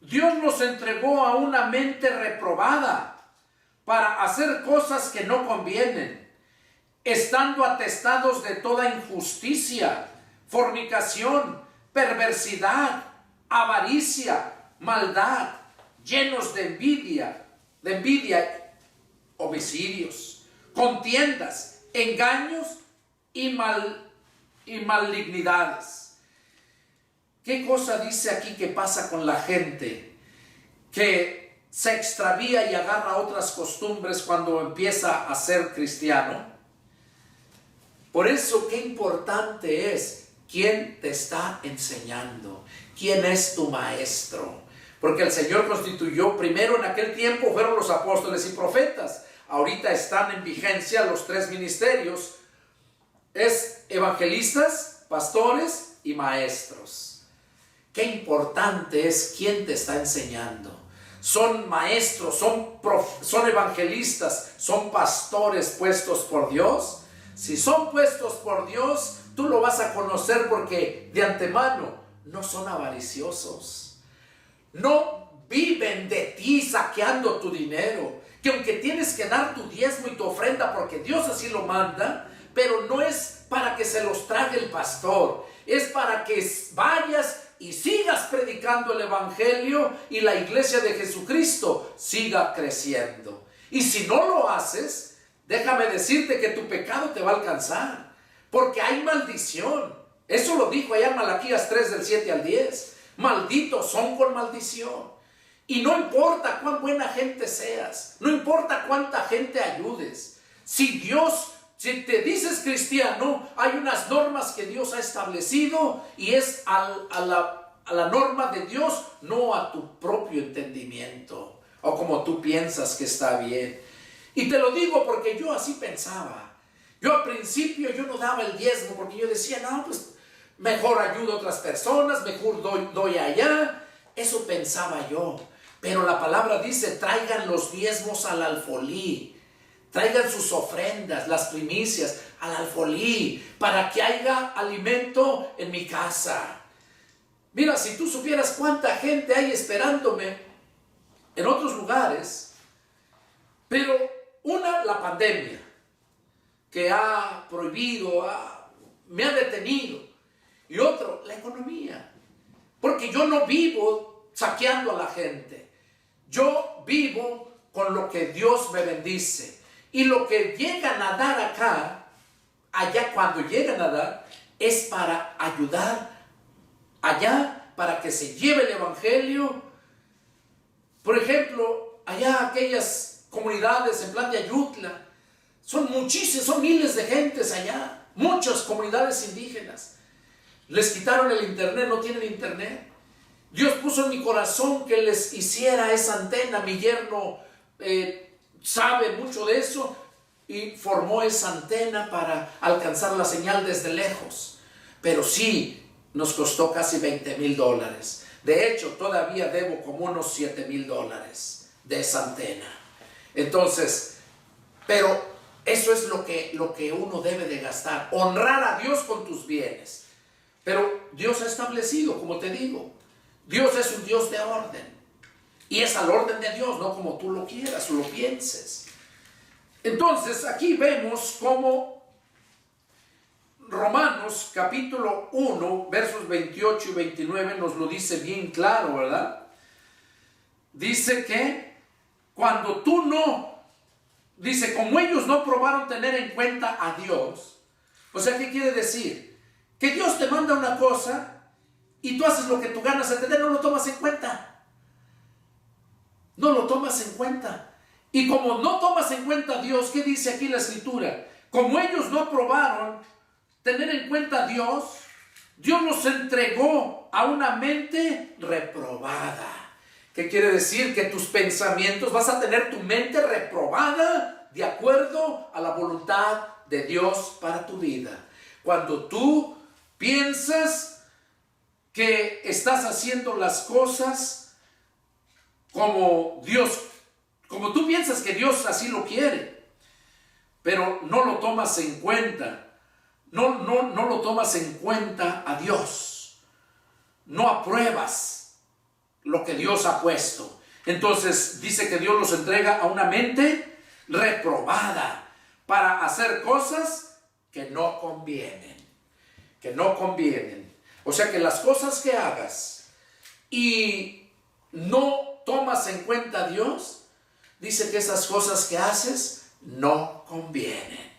Dios los entregó a una mente reprobada para hacer cosas que no convienen, estando atestados de toda injusticia, fornicación, perversidad, avaricia, maldad, llenos de envidia, homicidios, contiendas, engaños y malignidades. ¿Qué cosa dice aquí que pasa con la gente que se extravía y agarra otras costumbres cuando empieza a ser cristiano? Por eso, qué importante es quién te está enseñando, quién es tu maestro. Porque el Señor constituyó, primero en aquel tiempo fueron los apóstoles y profetas. Ahorita están en vigencia los tres ministerios. Es evangelistas, pastores y maestros. Qué importante es quién te está enseñando. Son maestros, son evangelistas, son pastores puestos por Dios. Si son puestos por Dios, tú lo vas a conocer porque de antemano no son avariciosos. No viven de ti saqueando tu dinero. Que aunque tienes que dar tu diezmo y tu ofrenda porque Dios así lo manda, pero no es para que se los trague el pastor. Es para que vayas y sigas predicando el evangelio y la iglesia de Jesucristo siga creciendo. Y si no lo haces, déjame decirte que tu pecado te va a alcanzar, porque hay maldición. Eso lo dijo allá en Malaquías 3 del 7 al 10. Malditos son con maldición. Y no importa cuán buena gente seas, no importa cuánta gente ayudes. Si te dices cristiano, hay unas normas que Dios ha establecido y es a la norma de Dios, no a tu propio entendimiento o como tú piensas que está bien. Y te lo digo porque yo así pensaba. Yo al principio yo no daba el diezmo porque yo decía, no, pues mejor ayudo a otras personas, mejor doy allá. Eso pensaba yo. Pero la palabra dice, traigan los diezmos al alfolí. Traigan sus ofrendas, las primicias al alfolí, para que haya alimento en mi casa. Mira, si tú supieras cuánta gente hay esperándome en otros lugares, pero la pandemia, que ha prohibido, me ha detenido. Y otro, la economía. Porque yo no vivo saqueando a la gente. Yo vivo con lo que Dios me bendice. Y lo que llegan a dar acá, allá cuando llegan a dar, es para ayudar allá, para que se lleve el evangelio. Por ejemplo, allá aquellas comunidades en plan de Ayutla, son miles de gentes allá, muchas comunidades indígenas. Les quitaron el internet, no tienen internet. Dios puso en mi corazón que les hiciera esa antena. Mi yerno sabe mucho de eso y formó esa antena para alcanzar la señal desde lejos. Pero sí, nos costó casi $20,000. De hecho, todavía debo como unos $7,000 de esa antena. Entonces, Pero eso es lo que uno debe de gastar. Honrar a Dios con tus bienes. Pero Dios ha establecido, como te digo, Dios es un Dios de orden. Y es al orden de Dios, no como tú lo quieras o lo pienses. Entonces, aquí vemos cómo Romanos capítulo 1, versos 28 y 29 nos lo dice bien claro, ¿verdad? Dice que cuando tú no, dice, como ellos no probaron tener en cuenta a Dios, o sea, ¿qué quiere decir? Que Dios te manda una cosa y tú haces lo que tú ganas de tener, no lo tomas en cuenta. No lo tomas en cuenta. Y como no tomas en cuenta a Dios, ¿qué dice aquí la Escritura? Como ellos no probaron tener en cuenta a Dios, Dios los entregó a una mente reprobada. ¿Qué quiere decir? Que tus pensamientos, vas a tener tu mente reprobada de acuerdo a la voluntad de Dios para tu vida. Cuando tú piensas que estás haciendo las cosas como Dios, como tú piensas que Dios así lo quiere, pero no lo tomas en cuenta, no lo tomas en cuenta a Dios, no apruebas lo que Dios ha puesto. Entonces dice que Dios los entrega a una mente reprobada para hacer cosas que no convienen, O sea que las cosas que hagas y no tomas en cuenta a Dios, dice que esas cosas que haces no convienen.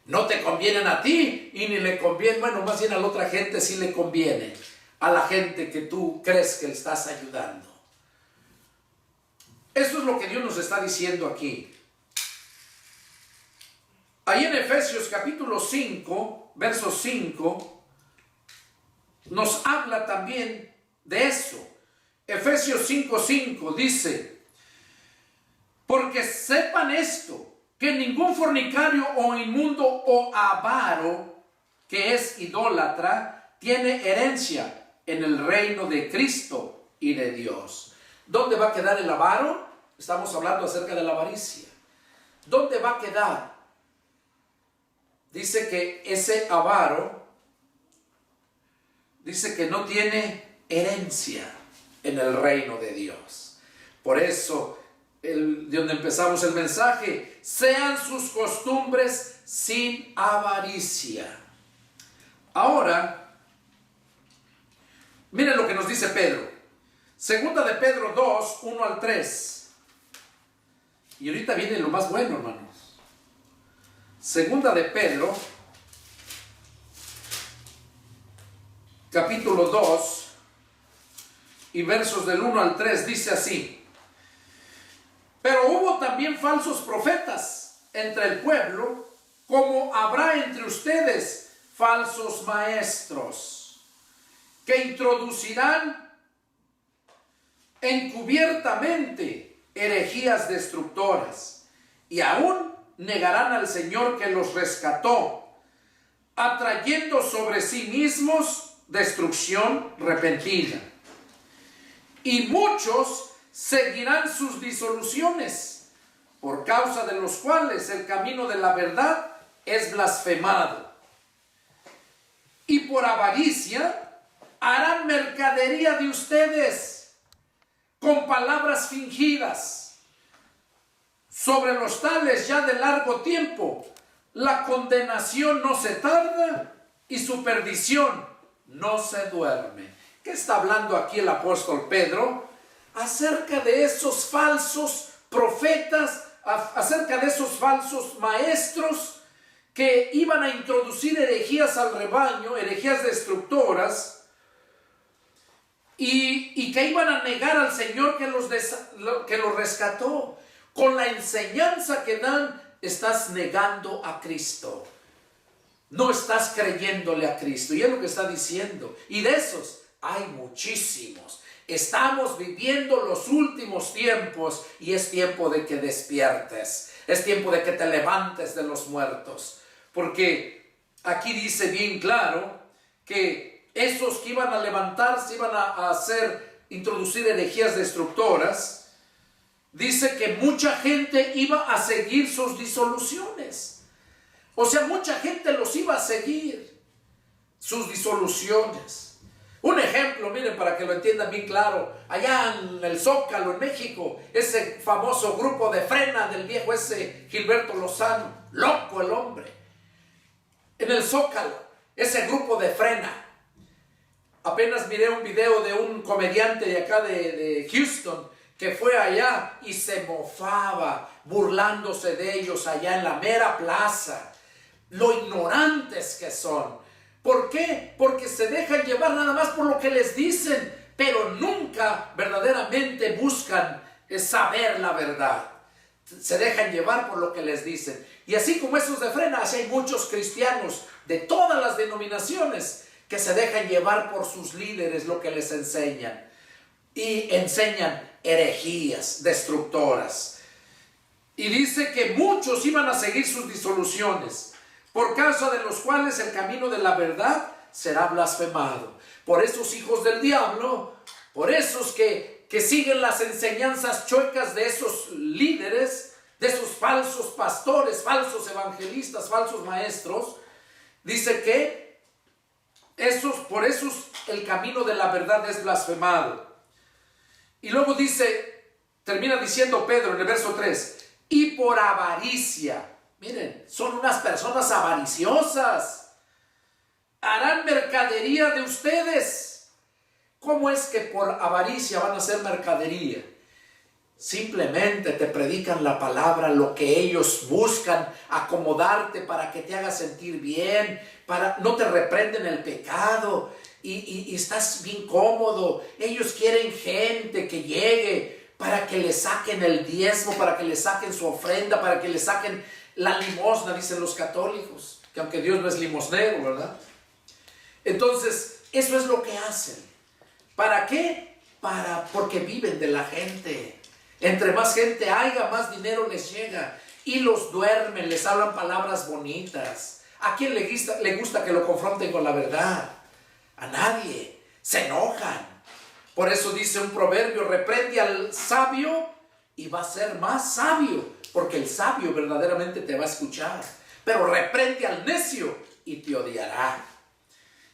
No te convienen a ti y ni le conviene, bueno, más bien a la otra gente sí le conviene, a la gente que tú crees que le estás ayudando. Eso es lo que Dios nos está diciendo aquí. Ahí en Efesios capítulo 5, verso 5, nos habla también de eso. Efesios 5:5 dice, porque sepan esto, que ningún fornicario o inmundo o avaro, que es idólatra, tiene herencia en el reino de Cristo y de Dios. ¿Dónde va a quedar el avaro? Estamos hablando acerca de la avaricia. ¿Dónde va a quedar? Dice que ese avaro, dice que no tiene herencia en el reino de Dios. Por eso, de donde empezamos el mensaje, sean sus costumbres sin avaricia. Ahora, miren lo que nos dice Pedro. Segunda de Pedro 2, 1 al 3. Y ahorita viene lo más bueno, hermanos. Segunda de Pedro, capítulo 2, y versos del 1 al 3, dice así: pero hubo también falsos profetas entre el pueblo, como habrá entre ustedes falsos maestros, que introducirán encubiertamente herejías destructoras, y aún negarán al Señor que los rescató, atrayendo sobre sí mismos destrucción repentina. Y muchos seguirán sus disoluciones, por causa de los cuales el camino de la verdad es blasfemado. Y por avaricia harán mercadería de ustedes con palabras fingidas. Sobre los tales ya de largo tiempo la condenación no se tarda y su perdición no se duerme. ¿Qué está hablando aquí el apóstol Pedro? Acerca de esos falsos profetas, acerca de esos falsos maestros que iban a introducir herejías al rebaño, herejías destructoras, y que iban a negar al Señor que los rescató. Con la enseñanza que dan, estás negando a Cristo. No estás creyéndole a Cristo. Y es lo que está diciendo. Y de esos hay muchísimos. Estamos viviendo los últimos tiempos y es tiempo de que despiertes. Es tiempo de que te levantes de los muertos. Porque aquí dice bien claro que esos que iban a levantarse, iban a introducir herejías destructoras, dice que mucha gente iba a seguir sus disoluciones. O sea, mucha gente los iba a seguir, sus disoluciones. Un ejemplo, miren, para que lo entiendan bien claro, allá en el Zócalo, en México, ese famoso grupo de Frena del viejo ese Gilberto Lozano, loco el hombre. En el Zócalo, ese grupo de Frena. Apenas miré un video de un comediante de acá de Houston que fue allá y se mofaba, burlándose de ellos allá en la mera plaza. Lo ignorantes que son. ¿Por qué? Porque se dejan llevar nada más por lo que les dicen, pero nunca verdaderamente buscan saber la verdad. Se dejan llevar por lo que les dicen. Y así como esos de Frena, así hay muchos cristianos de todas las denominaciones que se dejan llevar por sus líderes lo que les enseñan. Y enseñan herejías destructoras. Y dice que muchos iban a seguir sus disoluciones, por causa de los cuales el camino de la verdad será blasfemado. Por esos hijos del diablo, por esos que siguen las enseñanzas chuecas de esos líderes, de esos falsos pastores, falsos evangelistas, falsos maestros, dice que por esos el camino de la verdad es blasfemado. Y luego dice, termina diciendo Pedro en el verso 3, y por avaricia. Miren, son unas personas avariciosas. Harán mercadería de ustedes. ¿Cómo es que por avaricia van a hacer mercadería? Simplemente te predican la palabra, lo que ellos buscan, acomodarte para que te hagas sentir bien, no te reprenden el pecado y estás bien cómodo. Ellos quieren gente que llegue para que le saquen el diezmo, para que le saquen su ofrenda, para que le saquen la limosna, dicen los católicos, que aunque Dios no es limosnero, ¿verdad? Entonces, eso es lo que hacen. ¿Para qué? Porque viven de la gente. Entre más gente haya, más dinero les llega. Y los duermen, les hablan palabras bonitas. ¿A quién le gusta que lo confronten con la verdad? A nadie. Se enojan. Por eso dice un proverbio, reprende al sabio y va a ser más sabio. Porque el sabio verdaderamente te va a escuchar. Pero reprende al necio y te odiará.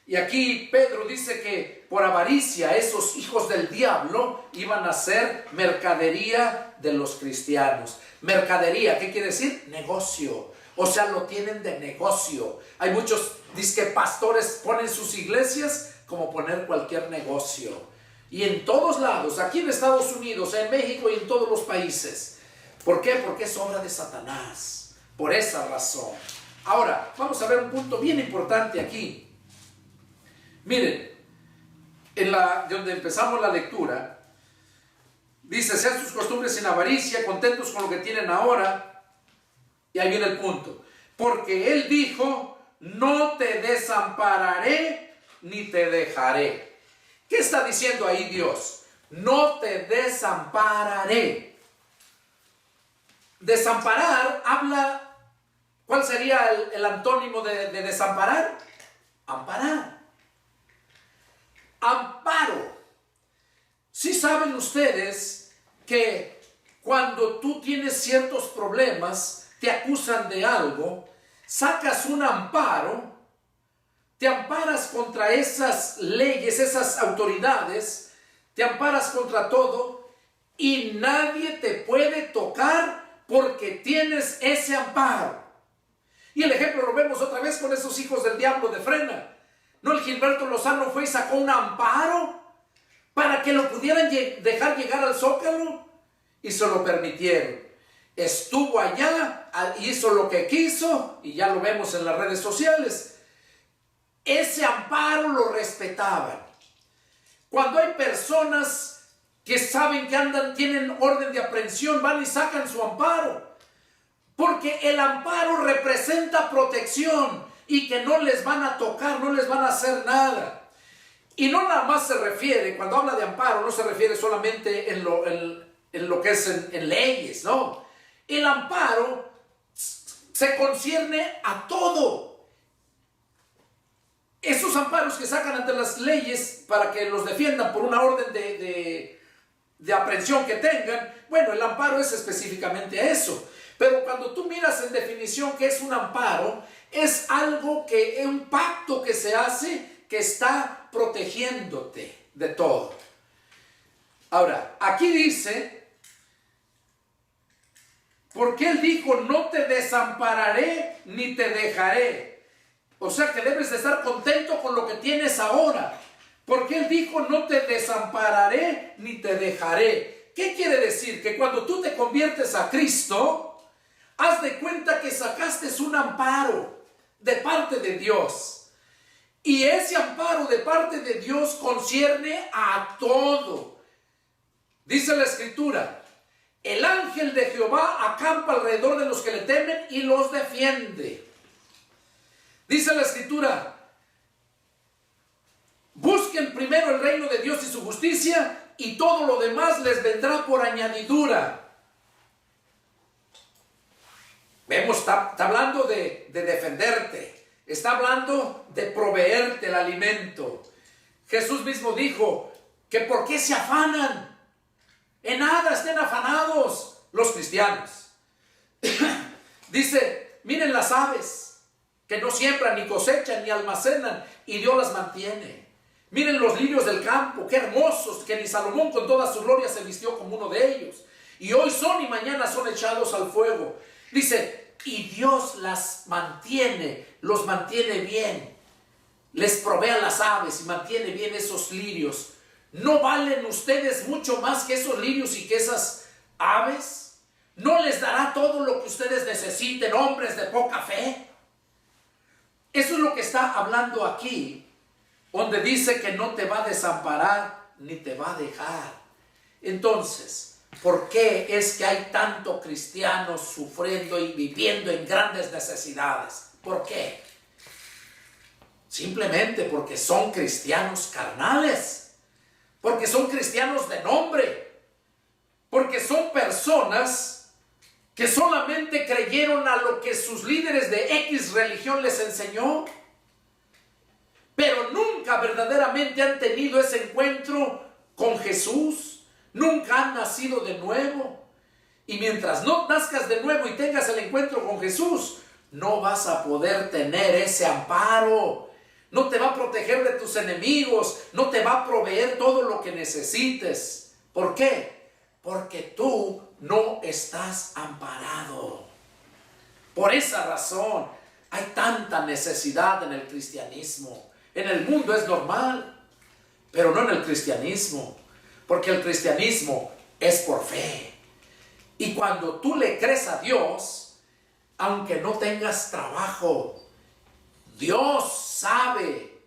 Y aquí Pedro dice que por avaricia esos hijos del diablo iban a hacer mercadería de los cristianos. Mercadería, ¿qué quiere decir? Negocio. O sea, lo tienen de negocio. Hay muchos, dizque pastores ponen sus iglesias como poner cualquier negocio. Y en todos lados, aquí en Estados Unidos, en México y en todos los países. ¿Por qué? Porque es obra de Satanás. Por esa razón. Ahora, vamos a ver un punto bien importante aquí. Miren, donde empezamos la lectura, dice, sean sus costumbres sin avaricia, contentos con lo que tienen ahora. Y ahí viene el punto. Porque Él dijo, no te desampararé ni te dejaré. ¿Qué está diciendo ahí Dios? No te desampararé. Desamparar habla, ¿cuál sería el antónimo de desamparar? Amparar. Amparo. ¿Sí saben ustedes que cuando tú tienes ciertos problemas, te acusan de algo, sacas un amparo, te amparas contra esas leyes, esas autoridades, te amparas contra todo y nadie te puede tocar porque tienes ese amparo? Y el ejemplo lo vemos otra vez con esos hijos del diablo de Frena. ¿No el Gilberto Lozano fue y sacó un amparo para que lo pudieran dejar llegar al Zócalo? Y se lo permitieron. Estuvo allá, hizo lo que quiso, y ya lo vemos en las redes sociales. Ese amparo lo respetaban. Cuando hay personas que saben que tienen orden de aprehensión, van y sacan su amparo. Porque el amparo representa protección y que no les van a tocar, no les van a hacer nada. Y no nada más se refiere, cuando habla de amparo, no se refiere solamente en lo que es en leyes, no. El amparo se concierne a todo. Esos amparos que sacan ante las leyes para que los defiendan por una orden de de aprehensión que tengan. Bueno, el amparo es específicamente eso. Pero cuando tú miras en definición qué es un amparo, es algo que es un pacto que se hace que está protegiéndote de todo. Ahora, aquí dice, porque Él dijo, no te desampararé ni te dejaré. O sea que debes de estar contento con lo que tienes ahora. Porque Él dijo, no te desampararé ni te dejaré. ¿Qué quiere decir? Que cuando tú te conviertes a Cristo, haz de cuenta que sacaste un amparo de parte de Dios. Y ese amparo de parte de Dios concierne a todo. Dice la Escritura, el ángel de Jehová acampa alrededor de los que le temen y los defiende. Dice la Escritura, busquen primero el reino de Dios y su justicia y todo lo demás les vendrá por añadidura. Vemos, está hablando de defenderte. Está hablando de proveerte el alimento. Jesús mismo dijo que ¿por qué se afanan? En nada estén afanados los cristianos. Dice, miren las aves que no siembran, ni cosechan, ni almacenan, y Dios las mantiene. Miren los lirios del campo, qué hermosos, que ni Salomón con toda su gloria se vistió como uno de ellos. Y hoy son y mañana son echados al fuego. Dice, y Dios las mantiene, los mantiene bien. Les provee a las aves y mantiene bien esos lirios. ¿No valen ustedes mucho más que esos lirios y que esas aves? ¿No les dará todo lo que ustedes necesiten, hombres de poca fe? Eso es lo que está hablando aquí, donde dice que no te va a desamparar ni te va a dejar. Entonces, ¿por qué es que hay tanto cristianos sufriendo y viviendo en grandes necesidades? ¿Por qué? Simplemente porque son cristianos carnales, porque son cristianos de nombre, porque son personas que solamente creyeron a lo que sus líderes de X religión les enseñó, pero nunca verdaderamente han tenido ese encuentro con Jesús. Nunca han nacido de nuevo. Y mientras no nazcas de nuevo y tengas el encuentro con Jesús, no vas a poder tener ese amparo. No te va a proteger de tus enemigos. No te va a proveer todo lo que necesites. ¿Por qué? Porque tú no estás amparado. Por esa razón hay tanta necesidad en el cristianismo. En el mundo es normal, pero no en el cristianismo. Porque el cristianismo es por fe. Y cuando tú le crees a Dios, aunque no tengas trabajo, Dios sabe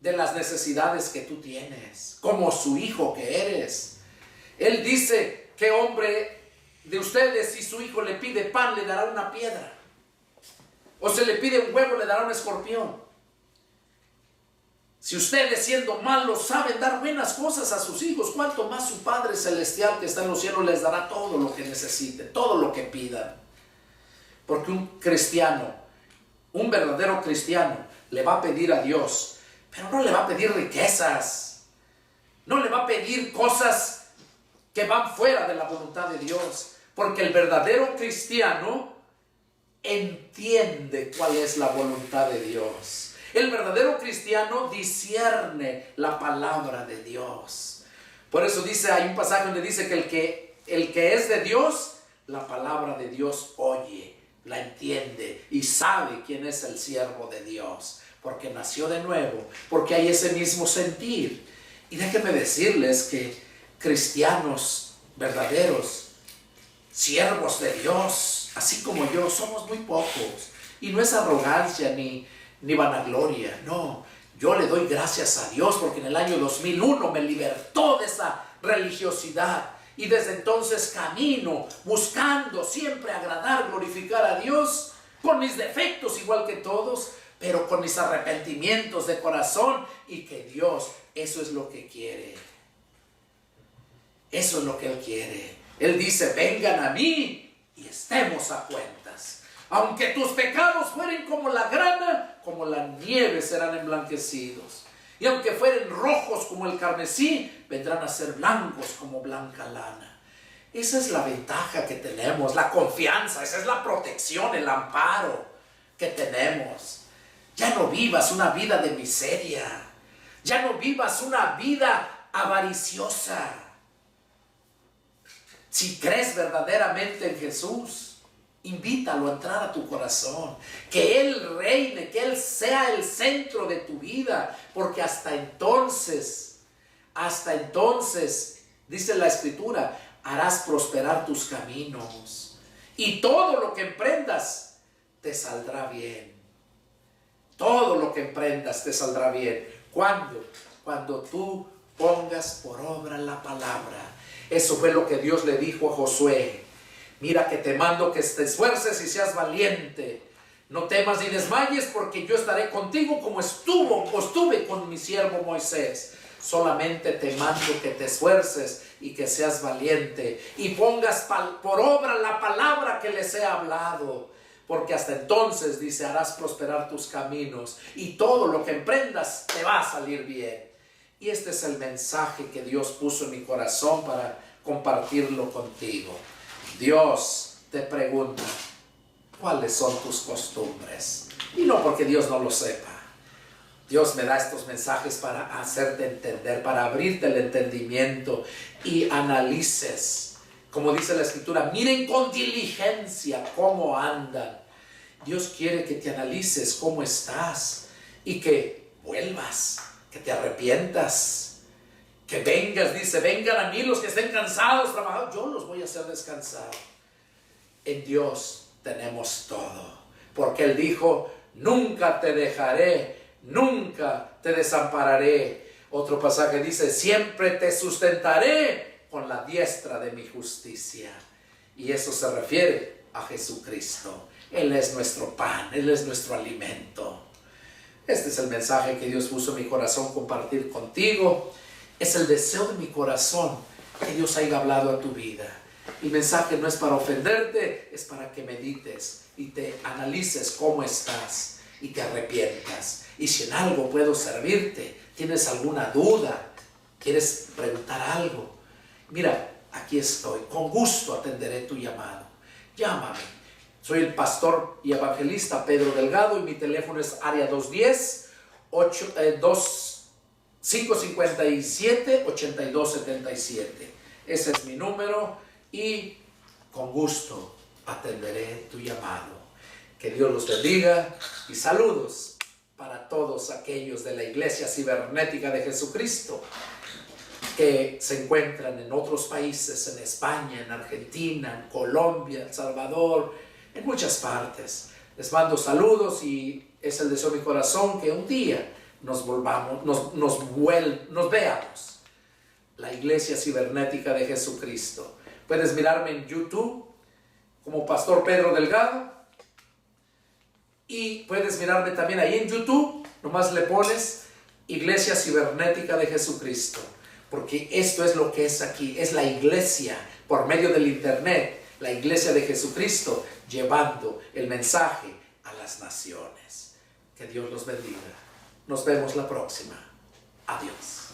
de las necesidades que tú tienes, como su hijo que eres. Él dice, ¿qué hombre de ustedes si su hijo le pide pan le dará una piedra? O se le pide un huevo le dará un escorpión. Si ustedes siendo malos saben dar buenas cosas a sus hijos, ¿cuánto más su Padre Celestial que está en los cielos les dará todo lo que necesiten, todo lo que pidan? Porque un cristiano, un verdadero cristiano, le va a pedir a Dios, pero no le va a pedir riquezas, no le va a pedir cosas que van fuera de la voluntad de Dios, porque el verdadero cristiano entiende cuál es la voluntad de Dios. El verdadero cristiano discierne la palabra de Dios. Por eso dice, hay un pasaje donde dice que el que es de Dios, la palabra de Dios oye, la entiende y sabe quién es el siervo de Dios, porque nació de nuevo, porque hay ese mismo sentir. Y déjenme decirles que cristianos verdaderos, siervos de Dios, así como yo, somos muy pocos. Y no es arrogancia ni vanagloria, no. Yo le doy gracias a Dios porque en el año 2001 me libertó de esa religiosidad. Y desde entonces camino buscando siempre agradar, glorificar a Dios con mis defectos igual que todos, pero con mis arrepentimientos de corazón, y que Dios, eso es lo que quiere. Eso es lo que Él quiere. Él dice, vengan a mí y estemos a cuentas. Aunque tus pecados fueren como la grana, como la nieve serán emblanquecidos. Y aunque fueren rojos como el carmesí, vendrán a ser blancos como blanca lana. Esa es la ventaja que tenemos, la confianza, esa es la protección, el amparo que tenemos. Ya no vivas una vida de miseria. Ya no vivas una vida avariciosa. Si crees verdaderamente en Jesús, invítalo a entrar a tu corazón. Que Él reine, que Él sea el centro de tu vida. Porque hasta entonces, dice la Escritura, harás prosperar tus caminos. Y todo lo que emprendas te saldrá bien. Todo lo que emprendas te saldrá bien. ¿Cuándo? Cuando tú pongas por obra la palabra. Eso fue lo que Dios le dijo a Josué. Mira que te mando que te esfuerces y seas valiente. No temas ni desmayes, porque yo estaré contigo como estuve con mi siervo Moisés. Solamente te mando que te esfuerces y que seas valiente y pongas por obra la palabra que les he hablado. Porque hasta entonces, dice, harás prosperar tus caminos y todo lo que emprendas te va a salir bien. Y este es el mensaje que Dios puso en mi corazón para compartirlo contigo. Dios te pregunta, ¿cuáles son tus costumbres? Y no porque Dios no lo sepa. Dios me da estos mensajes para hacerte entender, para abrirte el entendimiento y analices. Como dice la Escritura, miren con diligencia cómo andan. Dios quiere que te analices cómo estás y que vuelvas, que te arrepientas, que vengas, dice, vengan a mí los que estén cansados, trabajados, yo los voy a hacer descansar. En Dios tenemos todo, porque Él dijo, nunca te dejaré, nunca te desampararé. Otro pasaje dice, siempre te sustentaré con la diestra de mi justicia. Y eso se refiere a Jesucristo. Él es nuestro pan, Él es nuestro alimento. Este es el mensaje que Dios puso en mi corazón compartir contigo. Es el deseo de mi corazón que Dios haya hablado a tu vida. El mensaje no es para ofenderte, es para que medites y te analices cómo estás y te arrepientas. Y si en algo puedo servirte, tienes alguna duda, quieres preguntar algo, mira, aquí estoy, con gusto atenderé tu llamado. Llámame. Soy el pastor y evangelista Pedro Delgado y mi teléfono es área 210-557-8277. Ese es mi número y con gusto atenderé tu llamado. Que Dios los bendiga y saludos para todos aquellos de la Iglesia Cibernética de Jesucristo que se encuentran en otros países, en España, en Argentina, en Colombia, El Salvador, en muchas partes. Les mando saludos y es el deseo de mi corazón que un día nos veamos. La Iglesia Cibernética de Jesucristo. Puedes mirarme en YouTube como Pastor Pedro Delgado y puedes mirarme también ahí en YouTube. Nomás le pones Iglesia Cibernética de Jesucristo, porque esto es lo que es aquí, es la iglesia por medio del internet, la Iglesia de Jesucristo, llevando el mensaje a las naciones. Que Dios los bendiga. Nos vemos la próxima. Adiós.